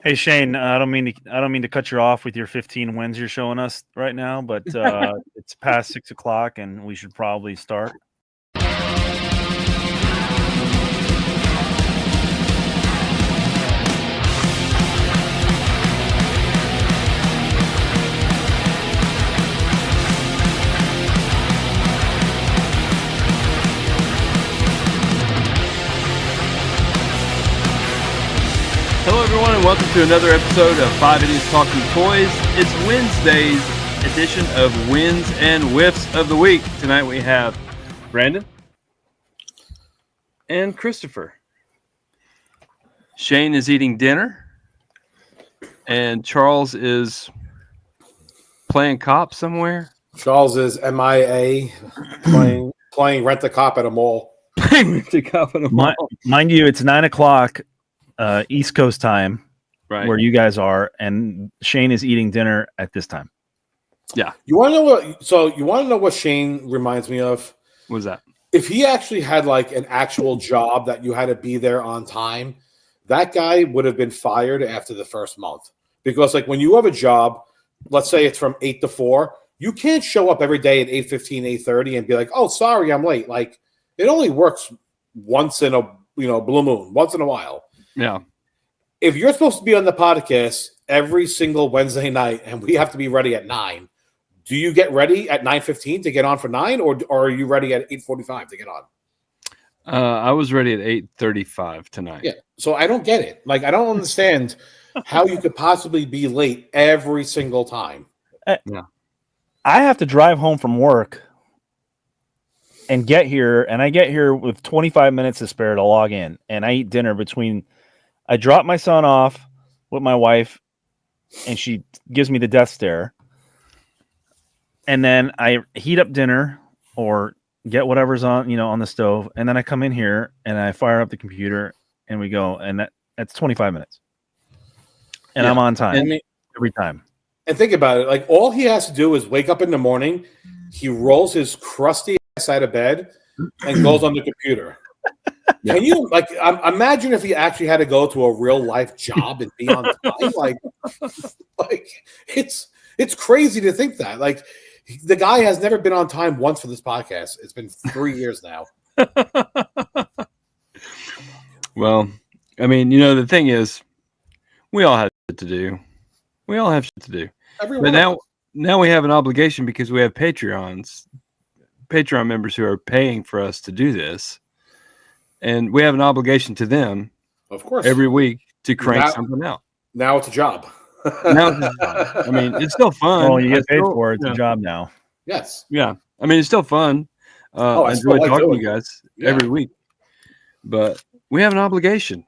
Hey Shane, I don't mean to cut you off with your 15 wins you're showing us right now, but it's past 6 o'clock and we should probably start. Hello everyone and welcome to another episode of 5 Idiots Talking Toys. It's Wednesday's edition of Wins and Wiffs of the Week. Tonight we have Brandon and Christopher. Shane is eating dinner and Charles is playing cop somewhere. Charles is MIA playing Rent-A-Cop at a mall. Playing Rent-A-Cop at a mall. Mind you, it's 9 o'clock East Coast time, Right. where you guys are, and Shane is eating dinner at this time. Yeah. You want to know what? So you want to know what Shane reminds me of? What was that? If he actually had like an actual job that you had to be there on time, that guy would have been fired after the first month. Because like when you have a job, let's say it's from 8 to 4, you can't show up every day at 8:15, 8:30 and be like, "Oh, sorry, I'm late." Like it only works once in a blue moon, once in a while. Yeah. If you're supposed to be on the podcast every single Wednesday night and we have to be ready at 9, do you get ready at 9:15 to get on for 9, or are you ready at 8:45 to get on? I was ready at 8:35 tonight. Yeah. So I don't get it. Like, I don't understand how you could possibly be late every single time. Yeah. I have to drive home from work and get here, and I get here with 25 minutes to spare to log in, and I eat dinner between. I drop my son off with my wife, and she gives me the death stare. And then I heat up dinner or get whatever's on the stove, and then I come in here and I fire up the computer and we go, and that's 25 minutes. And Yeah. I'm on time. I mean, every time. and think about it. Like, all he has to do is wake up in the morning, he rolls his crusty ass out of bed and goes on the computer. Yeah. Can you imagine if he actually had to go to a real life job and be on time? like it's crazy to think that. Like, the guy has never been on time once for this podcast. It's been 3 years now. Well, I mean, the thing is, we all have shit to do. We all have shit to do. Everyone But now we have an obligation because we have Patreon members who are paying for us to do this. And we have an obligation to them, of course, every week to crank something out. Now it's a job. Now it's a job. I mean, it's still fun. Well, you get paid for it. It's a job now. Yes. Yeah. I mean, it's still fun. I enjoy talking to you guys every week. But we have an obligation,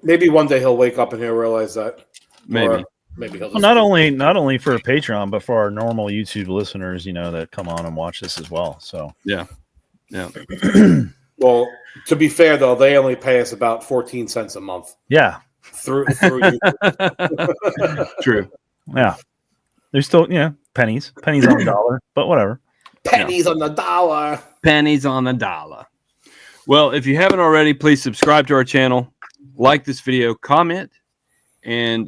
Maybe one day he'll wake up and he'll realize that. Maybe. Or maybe he'll just Well, not only for Patreon, but for our normal YouTube listeners, that come on and watch this as well. So Yeah. Well, to be fair though, they only pay us about 14 cents a month. yeah, Through YouTube. True. yeah. There's still pennies on the dollar, but whatever. Pennies on the dollar. Pennies on the dollar. Well, if you haven't already, please subscribe to our channel, like this video, comment, and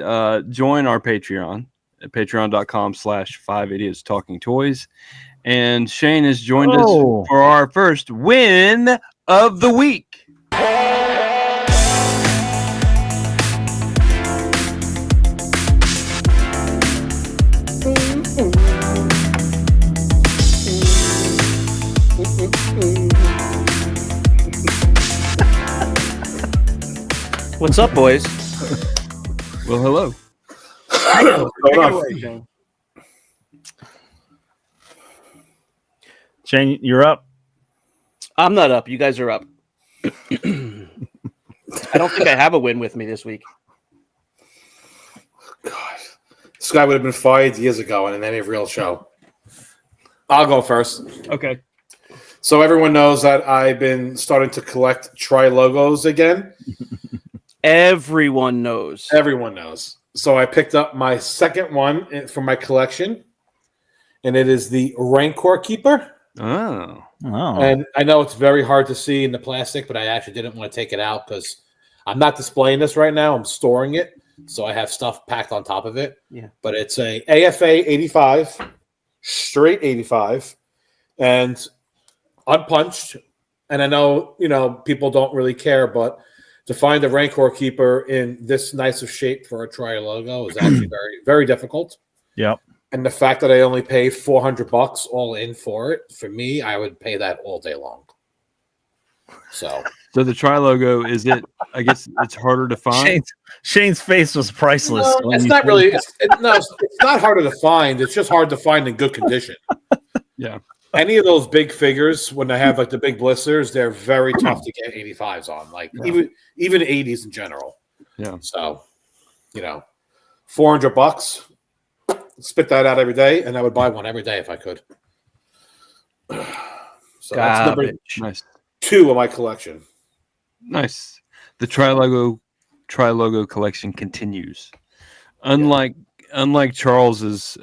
join our Patreon at patreon.com/5 Idiots Talking Toys. And Shane has joined us for our first win of the week. What's up, boys? Well, hello. Hold on. Shane, you're up. I'm not up. You guys are up. I don't think I have a win with me this week. God, this guy would have been fired years ago in any real show. I'll go first. Okay. So everyone knows that I've been starting to collect Tri-Logos again. Everyone knows. Everyone knows. So I picked up my second one from my collection, and it is the Rancor Keeper. Oh. Oh. And I know it's very hard to see in the plastic, but I actually didn't want to take it out because I'm not displaying this right now. I'm storing it, so I have stuff packed on top of it. Yeah. But it's a AFA 85, straight 85, and unpunched. And I know, people don't really care, but to find a Rancor keeper in this nice of shape for a Tri logo is actually very, very difficult. Yep. And the fact that I only paid $400 all in for it, for me, I would pay that all day long. So the Tri logo, is it? I guess it's harder to find. Shane's face was priceless. No, it's not really. It's not harder to find. It's just hard to find in good condition. Yeah. Any of those big figures, when they have like the big blisters, they're very tough to get 85s on. Like even 80s in general. Yeah. So, $400. Spit that out every day, and I would buy one every day if I could. So that's number nice. 2 of my collection. Nice. The Tri logo collection continues. Unlike Charles's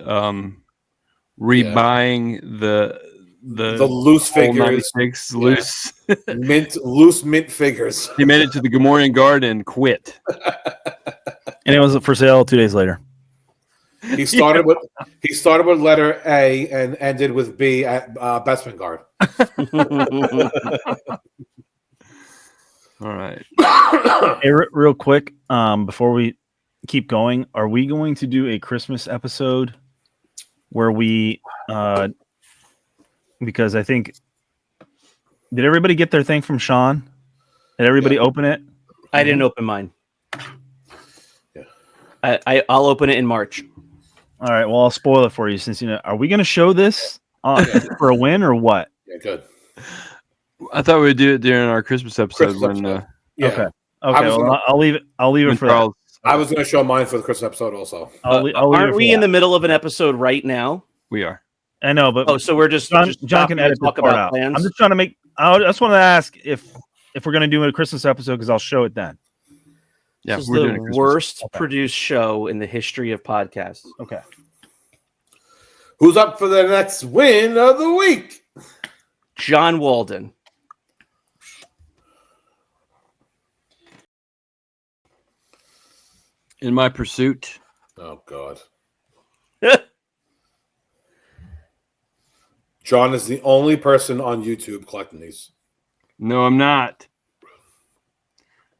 rebuying the loose figures, loose mint figures. He made it to the Gamorrean Guard and quit. And it was for sale 2 days later. He started with letter A and ended with B at Bestman Guard. All right. Hey, real quick, before we keep going, are we going to do a Christmas episode where we because I think, did everybody get their thing from Sean? Did everybody open it? I didn't open mine. Yeah. I'll open it in March. All right. Well, I'll spoil it for you since are we going to show this for a win or what? Yeah, good. I thought we'd do it during our Christmas episode when. Okay. Well, I'll leave it. I'll leave it for that. I was going to show mine for the Christmas episode also. Aren't we in the middle of an episode right now? We are. I know, but so we're just John can edit talk this part about out. plans. I'm just trying to make. I just want to ask if we're going to do a Christmas episode because I'll show it then. Yeah, this is we're doing the worst produced show in the history of podcasts. Okay. Who's up for the next win of the week? John Walden. In my pursuit. Oh, God. John is the only person on YouTube collecting these. No, I'm not.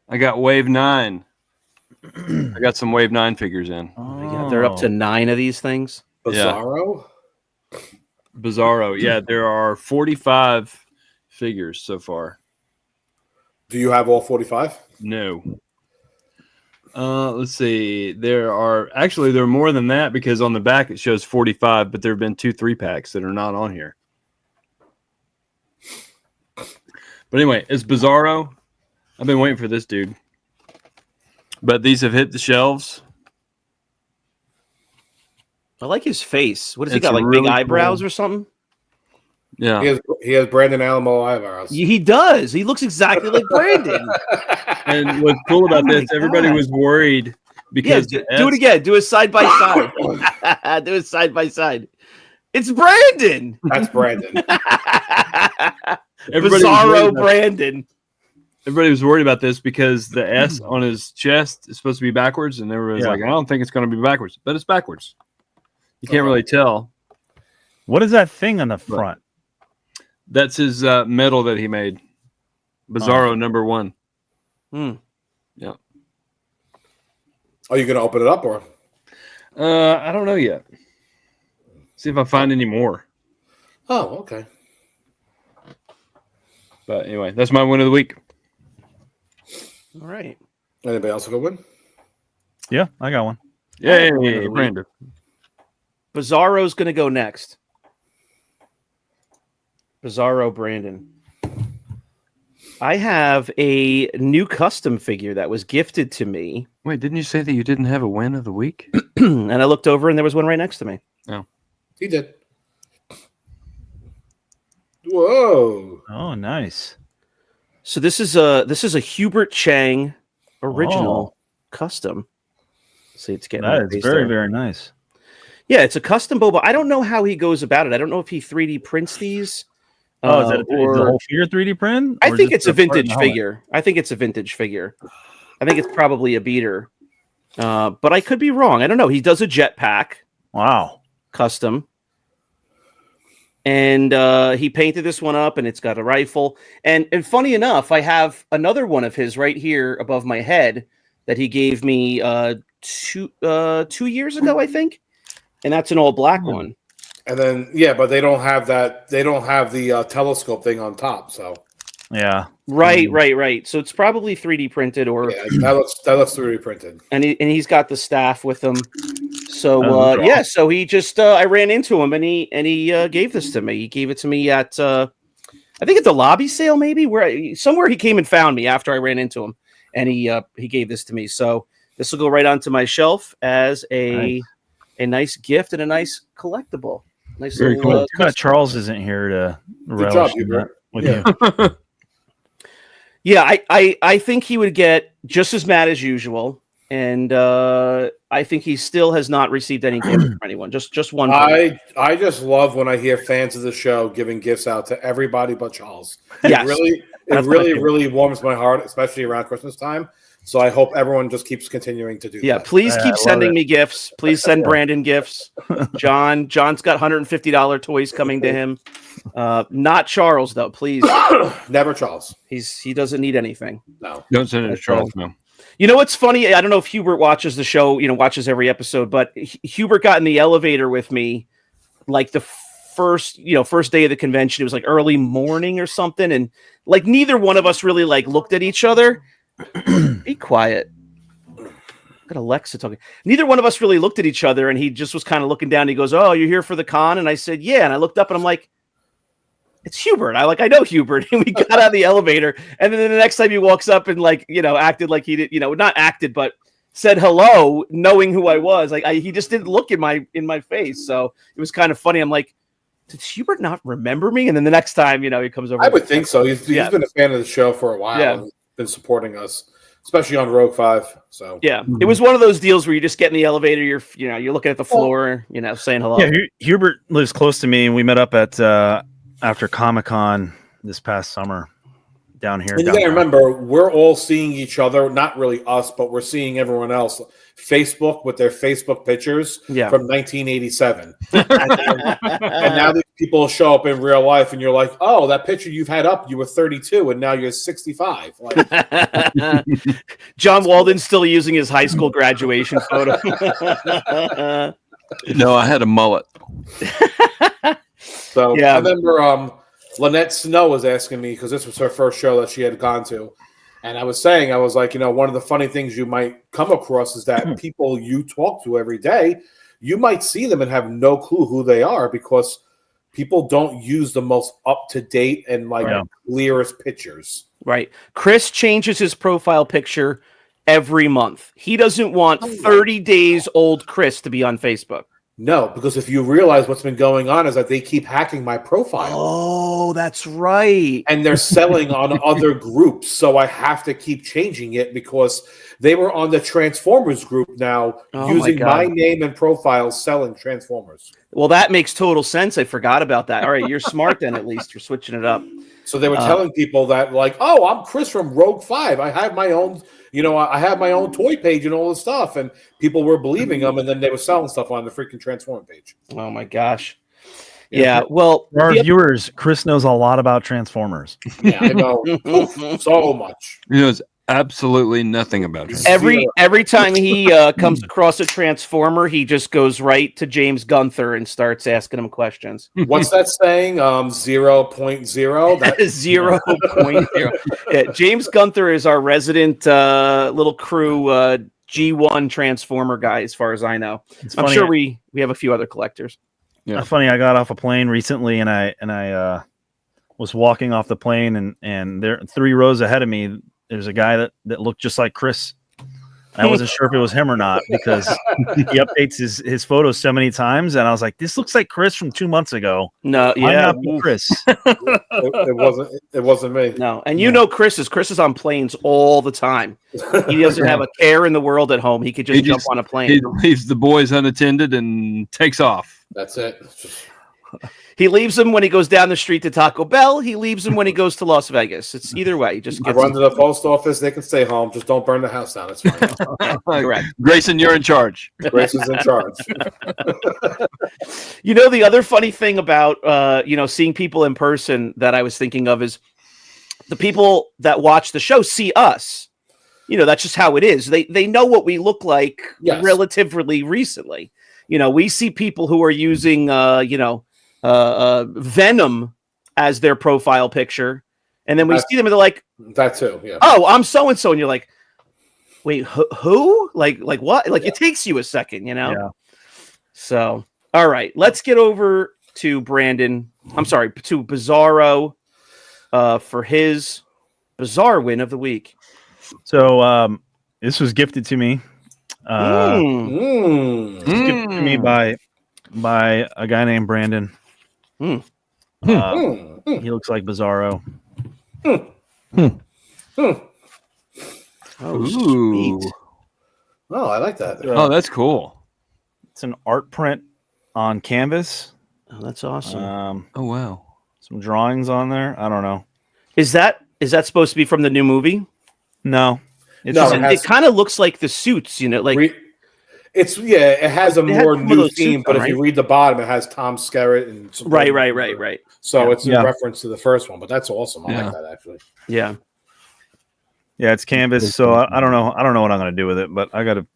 I got Wave 9. I got some Wave 9 figures in. Yeah, they're up to 9 of these things. BIZARRO? BIZARRO. Yeah, there are 45 figures so far. Do you have all 45? No. Let's see. There are more than that because on the back it shows 45, but there have been 2 3-packs that are not on here. But anyway, it's BIZARRO. I've been waiting for this dude. But these have hit the shelves. I like his face. What has he got? Like really big eyebrows or something? Yeah. He has Brandon Alamo eyebrows. He does. He looks exactly like Brandon. And what's cool about this, everybody was worried because do it again. Do it side by side. Do it side by side. It's Brandon. That's Brandon. BIZARRO Brandon. Everybody was worried about this because the S on his chest is supposed to be backwards, and everybody's like, I don't think it's going to be backwards, but it's backwards. You can't really tell. What is that thing on the front? That's his medal that he made. BIZARRO number 1. Yeah. Are you going to open it up or? I don't know yet. See if I find any more. Oh, okay. But anyway, that's my win of the week. All right. Anybody else have a win? Yeah, I got one. Yay, Brandon. BIZARRO's going to go next. BIZARRO Brandon. I have a new custom figure that was gifted to me. Wait, didn't you say that you didn't have a win of the week? And I looked over and there was one right next to me. Oh. He did. Whoa. Oh, nice. So this is a Hubert Chang original custom. See, it's getting that is very, very nice. Yeah, it's a custom Boba. I don't know how he goes about it. I don't know if he 3D prints these. Is that the whole figure 3D print? I think it's a vintage figure. I think it's a vintage figure. I think it's probably a beater, but I could be wrong. I don't know. He does a jetpack. Wow. Custom. And he painted this one up, and it's got a rifle. And funny enough, I have another one of his right here above my head that he gave me 2 years ago, I think. And that's an all black one. And then but they don't have that. They don't have the telescope thing on top. So Yeah. Right. So it's probably 3D printed, or that looks 3D printed. And he's got the staff with him. So so he just I ran into him, and he gave this to me. He gave it to me at I think at the lobby sale, maybe somewhere he came and found me after I ran into him, and he gave this to me. So this will go right onto my shelf as a nice gift and a nice collectible. Nice. Very cool. Too bad Charles isn't here to relish that with you. Yeah, I think he would get just as mad as usual, and I think he still has not received any gifts from anyone. Just one. I just love when I hear fans of the show giving gifts out to everybody but Charles. Yes. It really warms my heart, especially around Christmas time. So I hope everyone just keeps continuing to do that. Yeah, please keep sending me gifts. Please send Brandon gifts. John's got $150 toys coming to him. Not Charles though, please. Never Charles. He doesn't need anything. No. Don't send it to Charles, no. You know what's funny? I don't know if Hubert watches the show, watches every episode, but Hubert got in the elevator with me like the first day of the convention. It was like early morning or something, and like neither one of us really like looked at each other. Be quiet. Got Alexa talking. Neither one of us really looked at each other, and he just was kind of looking down. He goes, "Oh, you're here for the con?" And I said, "Yeah." And I looked up, and I'm like, "It's Hubert." I know Hubert. And we got out of the elevator, and then the next time he walks up and acted like he did, not acted, but said hello, knowing who I was. Like he just didn't look in my face. So it was kind of funny. I'm like, did Hubert not remember me? And then the next time, he comes over. I would think so. He's been a fan of the show for a while. Yeah. Been supporting us, especially on Rogue 5. So it was one of those deals where you just get in the elevator, you're looking at the floor, saying hello. Yeah, Hubert lives close to me, and we met up at after Comic-Con this past summer down here. And you gotta remember, we're all seeing each other, not really us, but we're seeing everyone else. Facebook with their Facebook pictures from 1987. and now these people show up in real life, and you're like, oh, that picture you've had up, you were 32, and now you're 65. Like, John Walden's still using his high school graduation photo. No, I had a mullet. So I remember Lynette Snow was asking me, because this was her first show that she had gone to. And I was like, one of the funny things you might come across is that people you talk to every day, you might see them and have no clue who they are, because people don't use the most up-to-date and clearest pictures. Right. Chris changes his profile picture every month. He doesn't want 30 days old Chris to be on Facebook. No, because if you realize what's been going on is that they keep hacking my profile. Oh, that's right. And they're selling on other groups. So I have to keep changing it, because they were on the Transformers group now using my name and profile selling Transformers. Well, that makes total sense. I forgot about that. All right, you're smart then, at least. You're switching it up. So they were telling people that, like, oh, I'm Chris from Rogue 5. I have my own... I have my own toy page and all this stuff, and people were believing them, and then they were selling stuff on the freaking Transform page. Oh my gosh! Yeah, well, for our viewers, Chris knows a lot about Transformers. Yeah, I know so much. He knows absolutely nothing about it. Every time he comes across a Transformer, he just goes right to James Gunther and starts asking him questions. What's that saying? 0.0? That is 0.0. Yeah, James Gunther is our resident little crew G1 Transformer guy, as far as I know. I'm sure we have a few other collectors. Yeah. It's funny. I got off a plane recently, and I was walking off the plane, and there 3 rows ahead of me, there's a guy that looked just like Chris. I wasn't sure if it was him or not, because he updates his photos so many times, and I was like, "This looks like Chris from 2 months ago." No, not Chris. It wasn't me. No, and Chris is on planes all the time. He doesn't have a care in the world at home. He could just jump on a plane. He leaves the boys unattended and takes off. That's it. He leaves them when he goes down the street to Taco Bell. He leaves them when he goes to Las Vegas. It's either way. Just I run to the post office. They can stay home. Just don't burn the house down. It's fine. correct. Grayson, you're in charge. Grayson's in charge. You know, the other funny thing about seeing people in person that I was thinking of is the people that watch the show see us. You know, that's just how it is. They know what we look like relatively recently. You know, we see people who are using Venom as their profile picture, and then we see them and they're like, that too. Yeah. Oh, I'm so and so, and you're like, wait, who? Like what? Like it takes you a second, you know. Yeah. So, all right, let's get over to Brandon. I'm sorry, to Bizarro for his bizarre win of the week. So this was gifted to me. Gifted to me by a guy named Brandon. He looks like Bizarro. Oh, sweet. Oh, I like that. Oh, that's cool. It's an art print on canvas. Oh, that's awesome. Oh, wow. Some drawings on there. I don't know. Is that supposed to be from the new movie? No. It kind of looks like the suits, you know, like it has a more new theme, but if you read the bottom, it has Tom Skerritt and right. So it's a reference to the first one, but that's awesome. I like that actually. Yeah. Yeah, it's canvas, so I don't know. I don't know what I'm going to do with it, but I got to.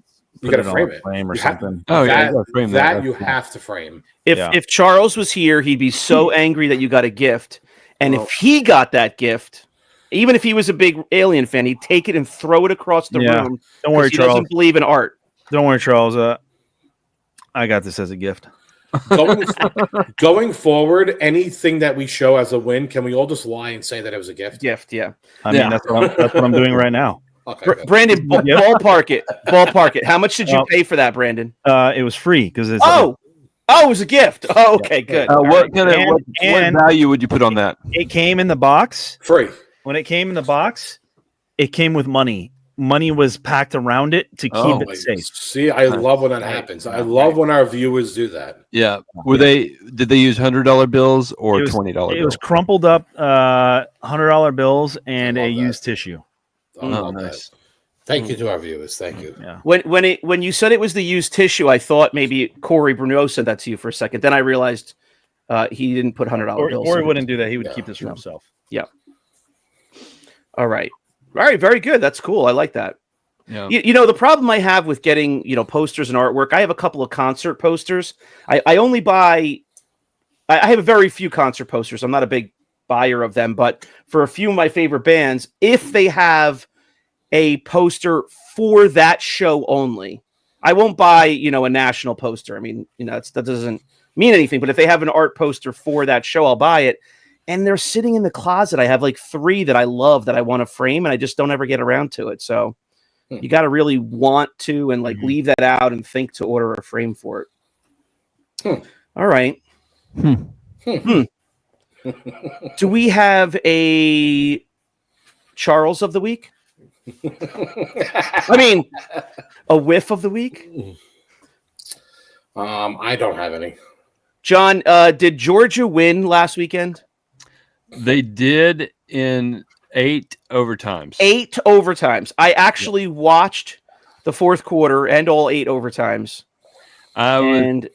You got to frame it. Frame or something. Frame that you have to frame. If Charles was here, he'd be so angry that you got a gift, and if he got that gift, even if he was a big Alien fan, he'd take it and throw it across the room. Don't worry, he Charles. Doesn't believe in art. Don't worry, Charles. I got this as a gift. Going forward, anything that we show as a win, can we all just lie and say that it was a gift? Yeah. I mean, that's what I'm doing right now. Okay, Brandon, ballpark it. Ballpark it. How much did you pay for that, Brandon? It was free because it's. It was a gift. Oh, okay, good. What value would you put on that? It came in the box. Free. When it came in the box, it came with money. Money was packed around it to keep it safe. See, I love when that happens. I love when our viewers do that. Yeah. Did they use $100 bills or $20 bills? It was crumpled up $100 bills and a used tissue. Oh, nice. Thank you to our viewers. Thank you. Yeah. When you said it was the used tissue, I thought maybe Corey Bruneau said that to you for a second. Then I realized he didn't put $100 bills. Corey wouldn't do that. He would keep this for himself. Yeah. All right. Very good. That's cool. I like that. Yeah. You know, the problem I have with getting, posters and artwork, I have a couple of concert posters. I only buy, I have a very few concert posters. I'm not a big buyer of them, but for a few of my favorite bands, if they have a poster for that show only, I won't buy, a national poster. I mean, that doesn't mean anything, but if they have an art poster for that show, I'll buy it. And they're sitting in the closet. I have like 3 that I love that I want to frame, and I just don't ever get around to it. So you got to really want to and leave that out and think to order a frame for it. All right. Do we have a Charles of the week? I mean, a whiff of the week? I don't have any. John, did Georgia win last weekend? They did in 8 overtimes. 8 overtimes. I actually watched the fourth quarter and all 8 overtimes. Almost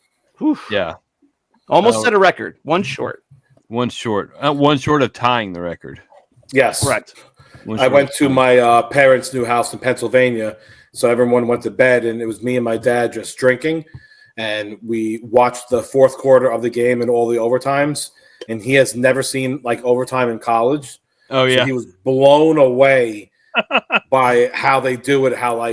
set a record. One short. One short of tying the record. Yes, correct. I went to my parents' new house in Pennsylvania, so everyone went to bed, and it was me and my dad just drinking, and we watched the fourth quarter of the game and all the overtimes. And he has never seen overtime in college. Oh yeah, so he was blown away by how they do it. How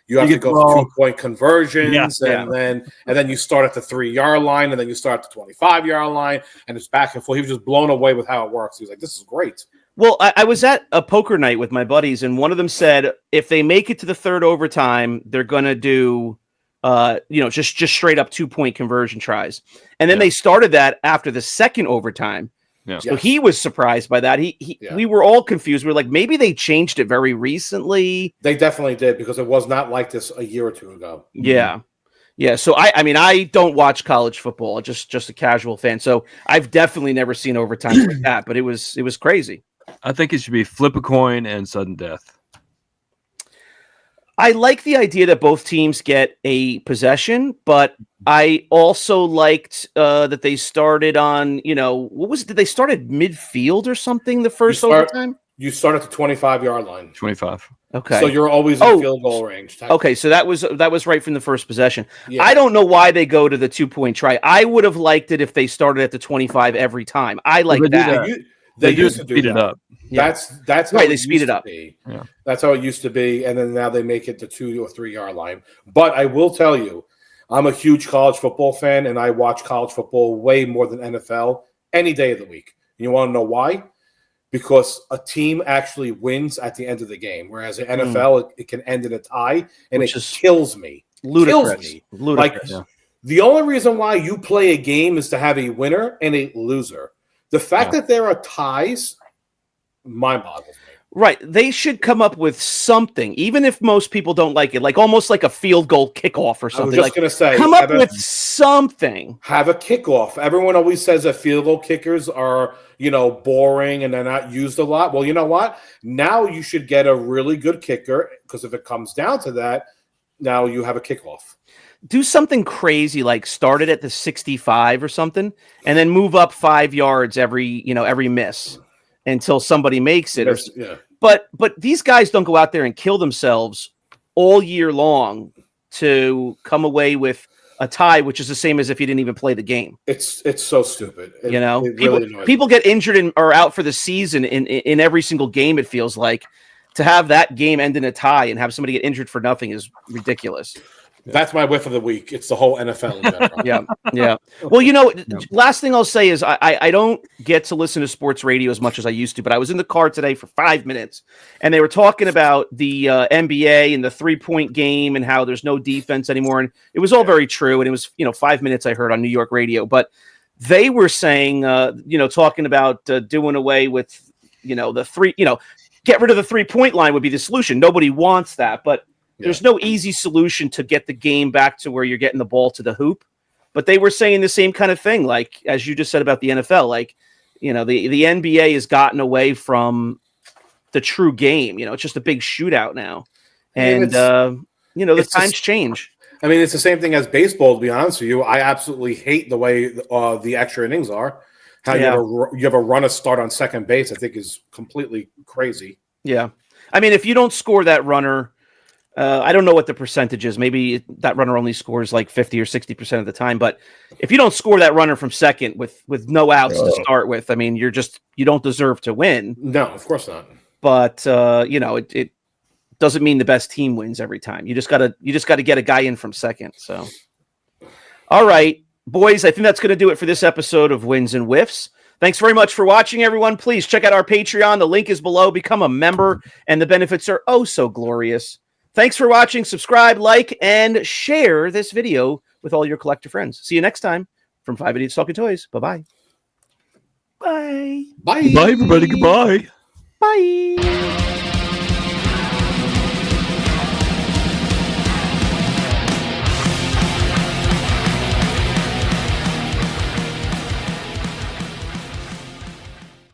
you have to go for 2-point conversions, and then you start at the 3-yard line, and then you start at the 25-yard line, and it's back and forth. He was just blown away with how it works. He was like, "This is great." Well, I was at a poker night with my buddies, and one of them said if they make it to the third overtime, they're gonna do. Just straight up 2-point conversion tries. And then they started that after the second overtime. Yeah. So he was surprised by that. We were all confused. We were like, maybe they changed it very recently. They definitely did, because it was not like this a year or 2 ago. Yeah. Yeah, so I mean, I don't watch college football, just a casual fan. So I've definitely never seen overtime like that, but it was crazy. I think it should be flip a coin and sudden death. I like the idea that both teams get a possession, but I also liked that they started on, what was it? Did they start at midfield or something the first overtime? You start at the 25-yard line. 25. Okay. So you're always in field goal range. Okay, so that was right from the first possession. Yeah. I don't know why they go to the 2-point try. I would have liked it if they started at the 25 every time. I like that. They used used to to speed it up. That's how right. it They speed it used to up. be. Yeah. That's how it used to be, and then now they make it the 2 or 3 yard line. But I will tell you, I'm a huge college football fan, and I watch college football way more than NFL any day of the week. You want to know why? Because a team actually wins at the end of the game, whereas in NFL it can end in a tie, and Which it is kills me. Ludicrous. Kills me. Ludicrous. Like the only reason why you play a game is to have a winner and a loser. The fact that there are ties mind boggles me. Right. They should come up with something, even if most people don't like it, like almost like a field goal kickoff or something. I was just going to say, come up with something. Have a kickoff. Everyone always says that field goal kickers are, boring and they're not used a lot. Well, you know what? Now you should get a really good kicker, because if it comes down to that, now you have a kickoff. Do something crazy, like start it at the 65 or something, and then move up 5 yards every miss until somebody makes it. But these guys don't go out there and kill themselves all year long to come away with a tie, which is the same as if you didn't even play the game. It's so stupid. People get injured or out for the season in every single game. It feels like to have that game end in a tie and have somebody get injured for nothing is ridiculous. That's my whiff of the week. It's the whole NFL in general. Yeah. Well, last thing I'll say is I don't get to listen to sports radio as much as I used to, but I was in the car today for 5 minutes, and they were talking about the NBA and the 3-point game and how there's no defense anymore, and it was all very true, and it was 5 minutes I heard on New York radio, but they were saying, talking about doing away with, the three, get rid of the 3-point line would be the solution. Nobody wants that, but there's no easy solution to get the game back to where you're getting the ball to the hoop. But they were saying the same kind of thing, like as you just said about the NFL, like, the NBA has gotten away from the true game. It's just a big shootout now. And, the times change. I mean, it's the same thing as baseball, to be honest with you. I absolutely hate the way the extra innings are. How you have a runner start on second base, I think is completely crazy. Yeah. I mean, if you don't score that runner, I don't know what the percentage is. Maybe that runner only scores like 50 or 60% of the time. But if you don't score that runner from second with no outs to start with, I mean, you don't deserve to win. No, of course not. But it doesn't mean the best team wins every time. You just gotta get a guy in from second. So, all right, boys, I think that's gonna do it for this episode of Wins and Wiffs. Thanks very much for watching, everyone. Please check out our Patreon. The link is below. Become a member, and the benefits are oh so glorious. Thanks for watching. Subscribe, like, and share this video with all your collector friends. See you next time from 5 Idiots Talking Toys. Bye-bye. Bye. Bye. Bye, everybody. Goodbye. Bye.